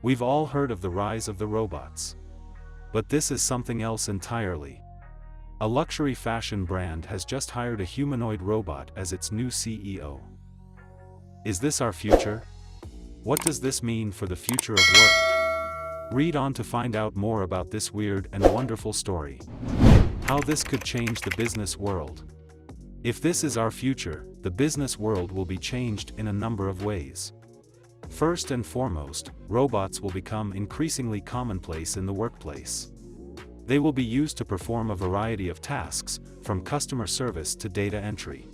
We've all heard of the rise of the robots. But this is something else entirely. A luxury fashion brand has just hired a humanoid robot as its new CEO. Is this our future? What does this mean for the future of work? Read on to find out more about this weird and wonderful story. How this could change the business world. If this is our future, the business world will be changed in a number of ways. First and foremost, robots will become increasingly commonplace in the workplace. They will be used to perform a variety of tasks, from customer service to data entry.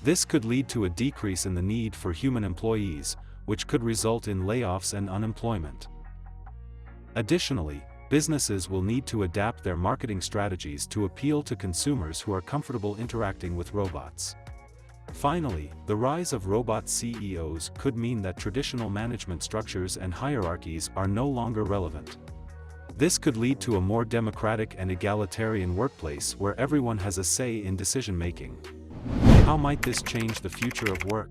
This could lead to a decrease in the need for human employees, which could result in layoffs and unemployment. Additionally, businesses will need to adapt their marketing strategies to appeal to consumers who are comfortable interacting with robots. Finally, the rise of robot CEOs could mean that traditional management structures and hierarchies are no longer relevant. This could lead to a more democratic and egalitarian workplace where everyone has a say in decision-making. How might this change the future of work?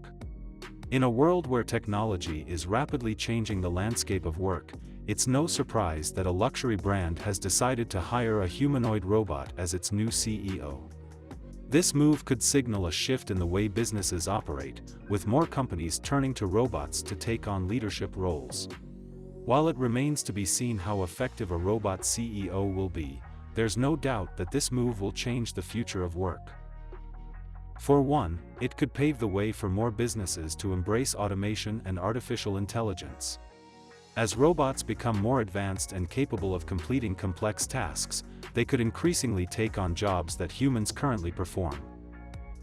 In a world where technology is rapidly changing the landscape of work, it's no surprise that a luxury brand has decided to hire a humanoid robot as its new CEO. This move could signal a shift in the way businesses operate, with more companies turning to robots to take on leadership roles. While it remains to be seen how effective a robot CEO will be, there's no doubt that this move will change the future of work. For one, it could pave the way for more businesses to embrace automation and artificial intelligence. As robots become more advanced and capable of completing complex tasks, they could increasingly take on jobs that humans currently perform.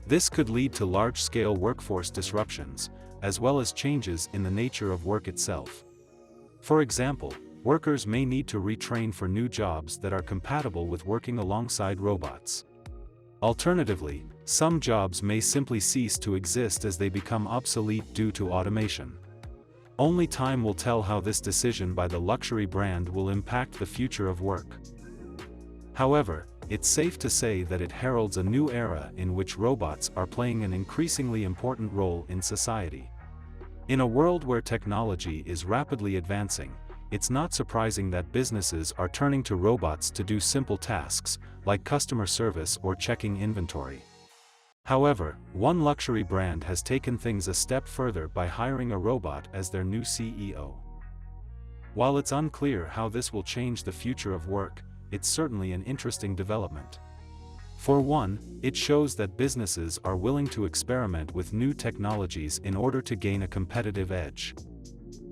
This could lead to large-scale workforce disruptions, as well as changes in the nature of work itself. For example, workers may need to retrain for new jobs that are compatible with working alongside robots. Alternatively, some jobs may simply cease to exist as they become obsolete due to automation. Only time will tell how this decision by the luxury brand will impact the future of work. However, it's safe to say that it heralds a new era in which robots are playing an increasingly important role in society. In a world where technology is rapidly advancing, it's not surprising that businesses are turning to robots to do simple tasks, like customer service or checking inventory. However, one luxury brand has taken things a step further by hiring a robot as their new CEO. While it's unclear how this will change the future of work, it's certainly an interesting development. For one, it shows that businesses are willing to experiment with new technologies in order to gain a competitive edge.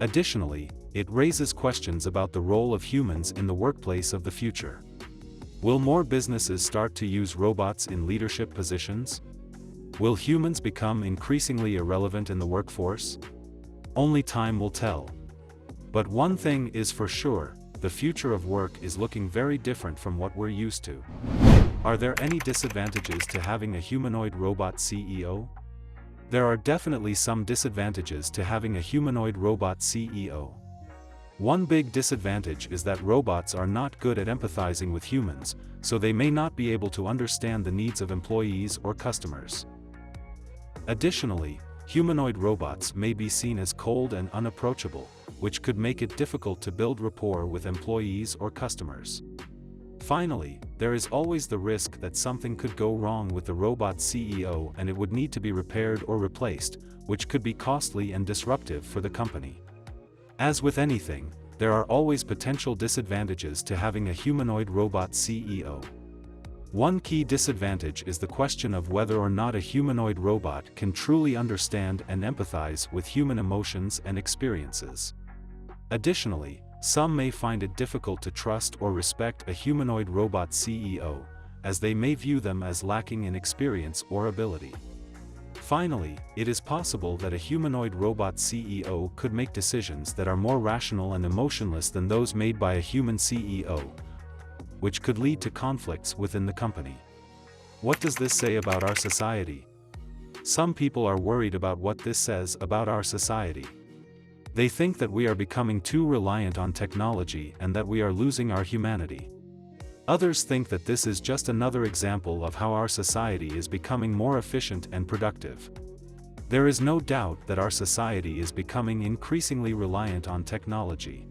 Additionally, it raises questions about the role of humans in the workplace of the future. Will more businesses start to use robots in leadership positions? Will humans become increasingly irrelevant in the workforce? Only time will tell. But one thing is for sure, the future of work is looking very different from what we're used to. Are there any disadvantages to having a humanoid robot CEO? There are definitely some disadvantages to having a humanoid robot CEO. One big disadvantage is that robots are not good at empathizing with humans, so they may not be able to understand the needs of employees or customers. Additionally, humanoid robots may be seen as cold and unapproachable, which could make it difficult to build rapport with employees or customers. Finally, there is always the risk that something could go wrong with the robot CEO and it would need to be repaired or replaced, which could be costly and disruptive for the company. As with anything, there are always potential disadvantages to having a humanoid robot CEO. One key disadvantage is the question of whether or not a humanoid robot can truly understand and empathize with human emotions and experiences. Additionally, some may find it difficult to trust or respect a humanoid robot CEO, as they may view them as lacking in experience or ability. Finally, it is possible that a humanoid robot CEO could make decisions that are more rational and emotionless than those made by a human CEO, which could lead to conflicts within the company. What does this say about our society? Some people are worried about what this says about our society. They think that we are becoming too reliant on technology and that we are losing our humanity. Others think that this is just another example of how our society is becoming more efficient and productive. There is no doubt that our society is becoming increasingly reliant on technology.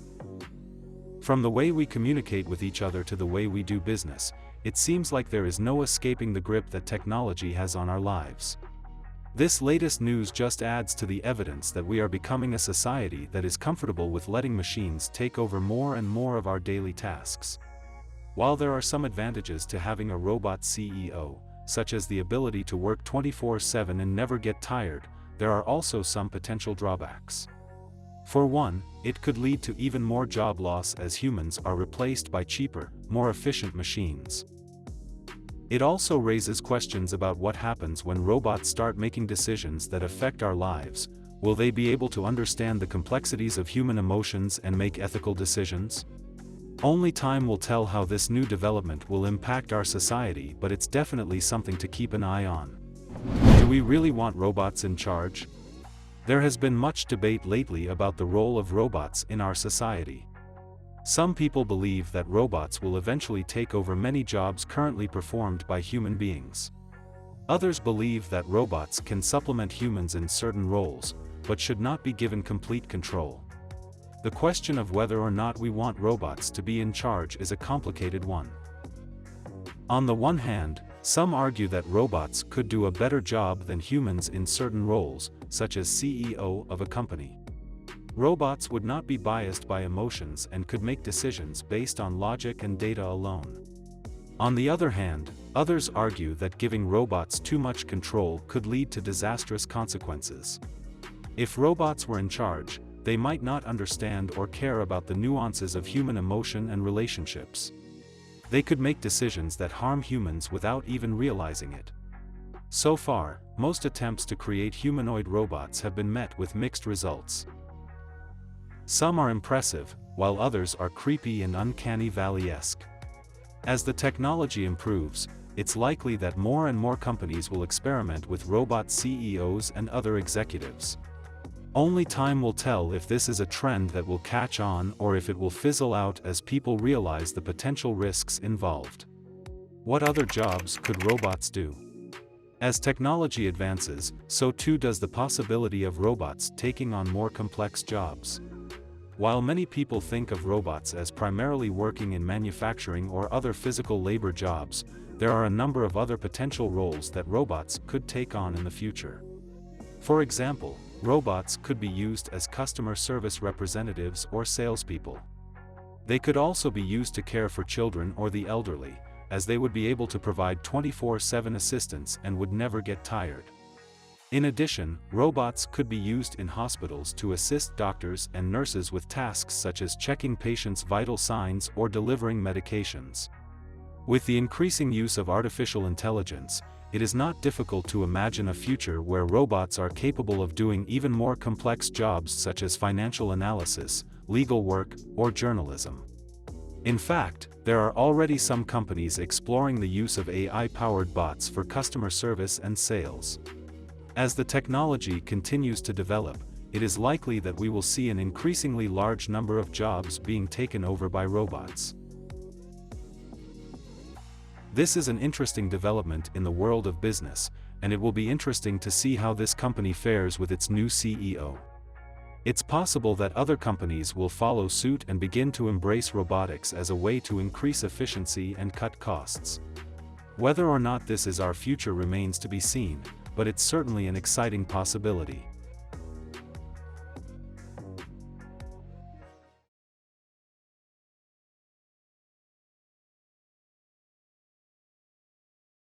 From the way we communicate with each other to the way we do business, it seems like there is no escaping the grip that technology has on our lives. This latest news just adds to the evidence that we are becoming a society that is comfortable with letting machines take over more and more of our daily tasks. While there are some advantages to having a robot CEO, such as the ability to work 24/7 and never get tired, there are also some potential drawbacks. For one, it could lead to even more job loss as humans are replaced by cheaper, more efficient machines. It also raises questions about what happens when robots start making decisions that affect our lives. Will they be able to understand the complexities of human emotions and make ethical decisions? Only time will tell how this new development will impact our society, but it's definitely something to keep an eye on. Do we really want robots in charge? There has been much debate lately about the role of robots in our society. Some people believe that robots will eventually take over many jobs currently performed by human beings. Others believe that robots can supplement humans in certain roles, but should not be given complete control. The question of whether or not we want robots to be in charge is a complicated one. On the one hand, some argue that robots could do a better job than humans in certain roles, such as CEO of a company. Robots would not be biased by emotions and could make decisions based on logic and data alone. On the other hand, others argue that giving robots too much control could lead to disastrous consequences. If robots were in charge, they might not understand or care about the nuances of human emotion and relationships. They could make decisions that harm humans without even realizing it. So far, most attempts to create humanoid robots have been met with mixed results. Some are impressive, while others are creepy and uncanny valley-esque. As the technology improves, it's likely that more and more companies will experiment with robot CEOs and other executives. Only time will tell if this is a trend that will catch on or if it will fizzle out as people realize the potential risks involved. What other jobs could robots do? As technology advances, so too does the possibility of robots taking on more complex jobs. While many people think of robots as primarily working in manufacturing or other physical labor jobs, there are a number of other potential roles that robots could take on in the future. For example, robots could be used as customer service representatives or salespeople. They could also be used to care for children or the elderly, as they would be able to provide 24/7 assistance and would never get tired. In addition, robots could be used in hospitals to assist doctors and nurses with tasks such as checking patients' vital signs or delivering medications. With the increasing use of artificial intelligence, it is not difficult to imagine a future where robots are capable of doing even more complex jobs such as financial analysis, legal work, or journalism. In fact, there are already some companies exploring the use of AI-powered bots for customer service and sales. As the technology continues to develop, it is likely that we will see an increasingly large number of jobs being taken over by robots. This is an interesting development in the world of business, and it will be interesting to see how this company fares with its new CEO. It's possible that other companies will follow suit and begin to embrace robotics as a way to increase efficiency and cut costs. Whether or not this is our future remains to be seen, but it's certainly an exciting possibility.